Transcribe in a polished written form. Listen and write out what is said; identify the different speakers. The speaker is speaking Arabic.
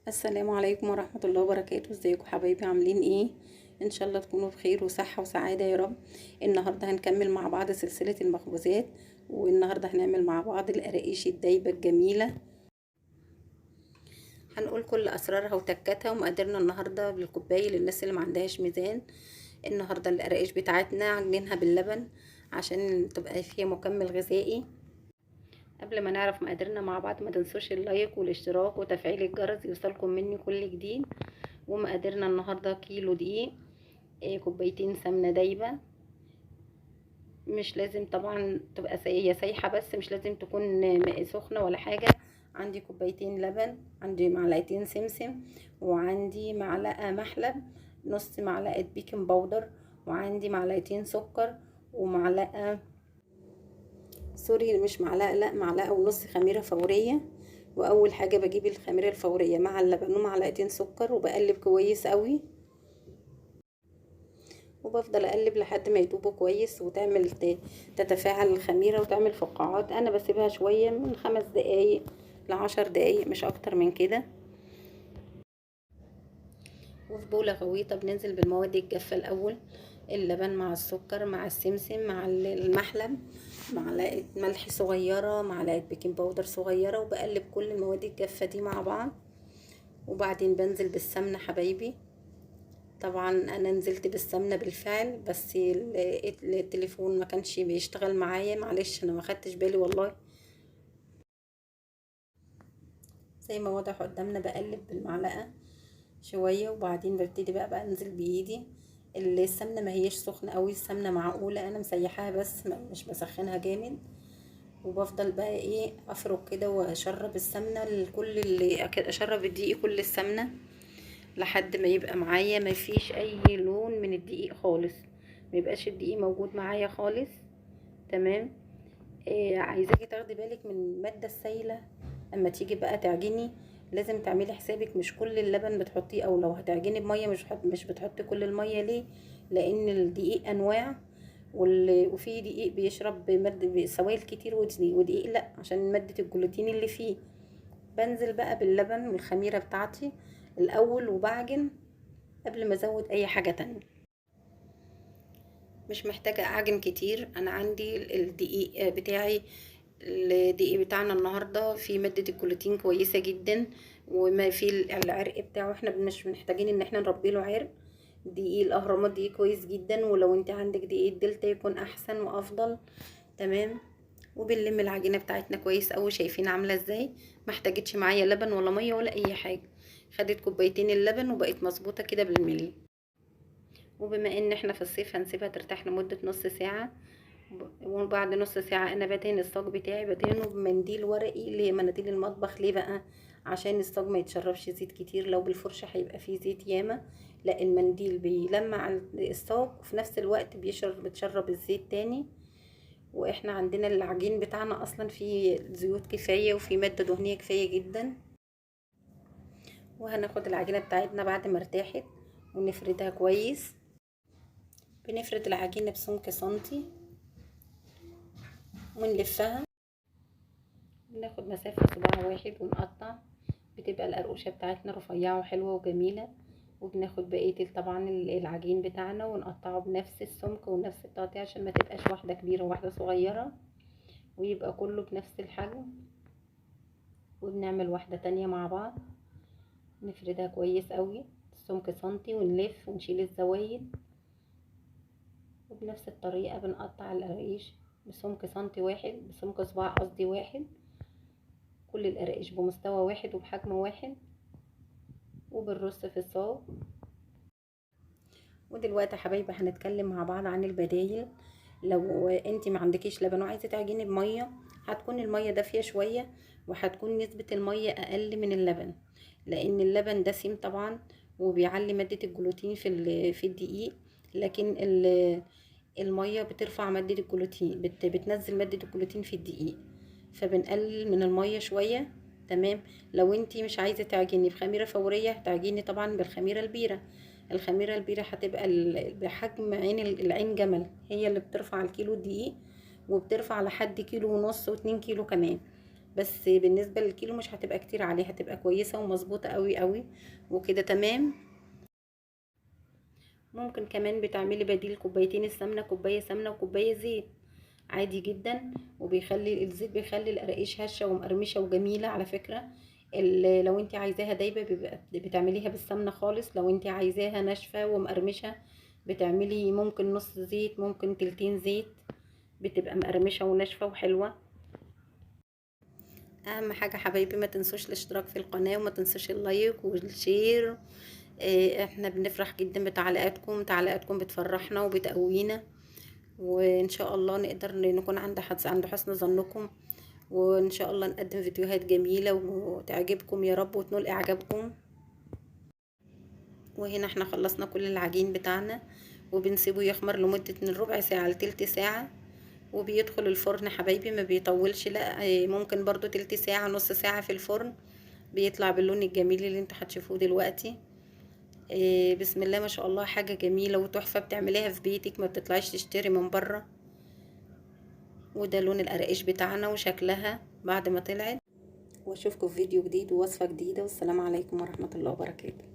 Speaker 1: السلام عليكم ورحمة الله وبركاته. ازيكم حبايبي؟ عاملين ايه؟ ان شاء الله تكونوا بخير وصحة وسعادة يا رب. النهاردة هنكمل مع بعض سلسلة المخبوزات، والنهاردة هنعمل مع بعض القراقيش الدايبة الجميلة. هنقول كل اسرارها وتكاتها ومقاديرنا النهاردة بالكوباية للناس اللي ما عندهاش ميزان. النهاردة القراقيش بتاعتنا عاملينها باللبن عشان تبقى فيها مكمل غذائي. قبل ما نعرف مقاديرنا مع بعض ما تنسوش اللايك والاشتراك وتفعيل الجرس يوصلكم مني كل جديد. ومقاديرنا النهارده كيلو دقيق، كوبايتين سمنه دايبه. مش لازم طبعا تبقى هي سايحه، بس مش لازم تكون سخنه ولا حاجه. عندي كوبايتين لبن، عندي معلقتين سمسم، وعندي معلقه محلب، نص معلقه بيكنج باودر، وعندي معلقتين سكر، ومعلقه، سوري مش معلقه، لا معلقه ونص خميره فوريه. واول حاجه بجيب الخميره الفوريه مع اللبن ومعلقتين سكر وبقلب كويس قوي، وبفضل اقلب لحد ما يدوبوا كويس وتعمل تتفاعل الخميره وتعمل فقاعات. انا بسيبها شويه من 5 دقايق ل10 دقايق، مش اكتر من كده. وفي بولة غويطة بننزل بالمواد الجافة الأول، اللبن مع السكر مع السمسم مع المحلب، معلقة ملح صغيرة، معلقة بيكنج باودر صغيرة، وبقلب كل المواد الجافة دي مع بعض. وبعدين بنزل بالسمنة حبايبي. طبعا انا نزلت بالسمنه بالفعل، بس التليفون ما كانش بيشتغل معايا، معلش انا ما خدتش بالي والله. زي ما واضح قدامنا بقلب بالمعلقه شويه، وبعدين ببتدي بقى انزل بايدي. السمنه ما هيش سخنه قوي، السمنه معقوله، انا مسيحاها بس مش بسخنها جامد. وبفضل بقى ايه افرك كده واشرب السمنه لكل اللي اشرب الدقيق كل السمنه لحد ما يبقى معايا ما فيش اي لون من الدقيق خالص، ما يبقاش الدقيق موجود معايا خالص. تمام. عايزاكي تاخدي بالك من الماده السائله اما تيجي بقى تعجني. لازم تعملي حسابك مش كل اللبن بتحطيه، او لو هتعجني بميه مش بتحطي كل الميه. ليه؟ لان الدقيق انواع، وفي دقيق بيشرب ماده سوائل كتير، ودقيق لا، عشان ماده الجلوتين اللي فيه. بنزل بقى باللبن والخميره بتاعتي الاول وبعجن قبل ما ازود اي حاجة تانية. مش محتاجة اعجن كتير، انا عندي الدقيق بتاعي. الدقيق بتاعنا النهاردة فيه مادة الجلوتين كويسة جدا، وما فيه العرق بتاعه، احنا مش محتاجين ان احنا نربي له عرق. دقيق الاهرامات دقيق كويس جدا، ولو انت عندك دقيق الدلتا يكون احسن وافضل. تمام. وبنلم العجينة بتاعتنا كويس اوي، شايفين عاملة ازاي؟ ما احتاجتش معايا لبن ولا مية ولا اي حاجة. خدت كوبايتين اللبن وبقت مظبوطة كده بالملي. وبما ان احنا في الصيف هنسيبها ترتاح لمدة نص ساعة. وبعد نص ساعة انا بدهن الصاج بتاعي، بدهنه بمنديل ورقي اللي هي مناديل المطبخ. ليه بقى؟ عشان الصاج ما يتشربش زيت كتير، لو بالفرشة هيبقى فيه زيت ياما. لا، المنديل بيلمع الصاج وفي نفس الوقت بتشرب الزيت تاني. واحنا عندنا العجين بتاعنا اصلا فيه زيوت كفاية وفيه مادة دهنية كفاية جدا. وهناخد العجينة بتاعتنا بعد ما ارتاحت ونفردها كويس. بنفرد العجينة بسمك سنتي ونلفها، بناخد مسافة صباع واحد ونقطع. بتبقى القرقوشة بتاعتنا رفيعة وحلوة وجميلة. وبناخد بقية طبعا العجين بتاعنا ونقطعه بنفس السمك ونفس التقطيع عشان ما تبقاش واحدة كبيرة وواحدة صغيرة، ويبقى كله بنفس الحجم. وبنعمل واحدة تانية مع بعض، نفردها كويس قوي سمك سنتي ونلف ونشيل الزوايد. وبنفس الطريقة بنقطع القراقيش بسمك سنتي واحد، بسمك صباع قصدي واحد، كل القراقيش بمستوى واحد وبحجم واحد، وبالرص في الصاج. ودلوقتي يا حبايبي هنتكلم مع بعض عن البدايل. لو انت ما عندكيش لبن وعايزه تعجني بميه، هتكون الميه دافيه شويه، وهتكون نسبه الميه اقل من اللبن، لان اللبن دسم طبعا وبيعلي ماده الجلوتين في الدقيق. لكن الميه بترفع ماده الجلوتين، بتنزل ماده الجلوتين في الدقيق، فبنقلل من الميه شويه. تمام. لو انتي مش عايزه تعجني بخميره فوريه هتعجني طبعا بالخميره البيره. الخميره البيره هتبقى بحجم العين جمل، هي اللي بترفع الكيلو دقيق، وبترفع لحد كيلو ونص و2 كيلو كمان. بس بالنسبة للكيلو مش هتبقى كتير عليه، هتبقى كويسة ومظبوطة قوي قوي وكده تمام. ممكن كمان بتعملي بديل كوبايتين السمنة، كوباية سمنة وكوباية زيت عادي جدا. وبيخلي الزيت بيخلي القراقيش هشة ومقرمشة وجميلة على فكرة. لو انت عايزاها دايبة بتعمليها بالسمنة خالص، لو انت عايزاها ناشفة ومقرمشة بتعملي ممكن نص زيت، ممكن تلتين زيت، بتبقى مقرمشة وناشفة وحلوة. اهم حاجة حبايبي ما تنسوش الاشتراك في القناة، وما تنسوش اللايك والشير. احنا بنفرح جدا بتعليقاتكم، تعليقاتكم بتفرحنا وبتقوينا، وان شاء الله نقدر نكون عند حسن ظنكم، وان شاء الله نقدم فيديوهات جميلة وتعجبكم يا رب وتنول اعجابكم. وهنا احنا خلصنا كل العجين بتاعنا، وبنسيبه يخمر لمدة من ربع ساعة لتلت ساعة، وبيدخل الفرن حبايبي ما بيطولش، لا ممكن برضو تلت ساعة نص ساعة في الفرن بيطلع باللون الجميل اللي انتوا هتشوفوه دلوقتي. بسم الله ما شاء الله، حاجة جميلة وتحفة بتعمليها في بيتك، ما بتطلعيش تشتري من بره. وده لون القرقاش بتاعنا وشكلها بعد ما طلعت. واشوفكم في فيديو جديد ووصفة جديدة، والسلام عليكم ورحمة الله وبركاته.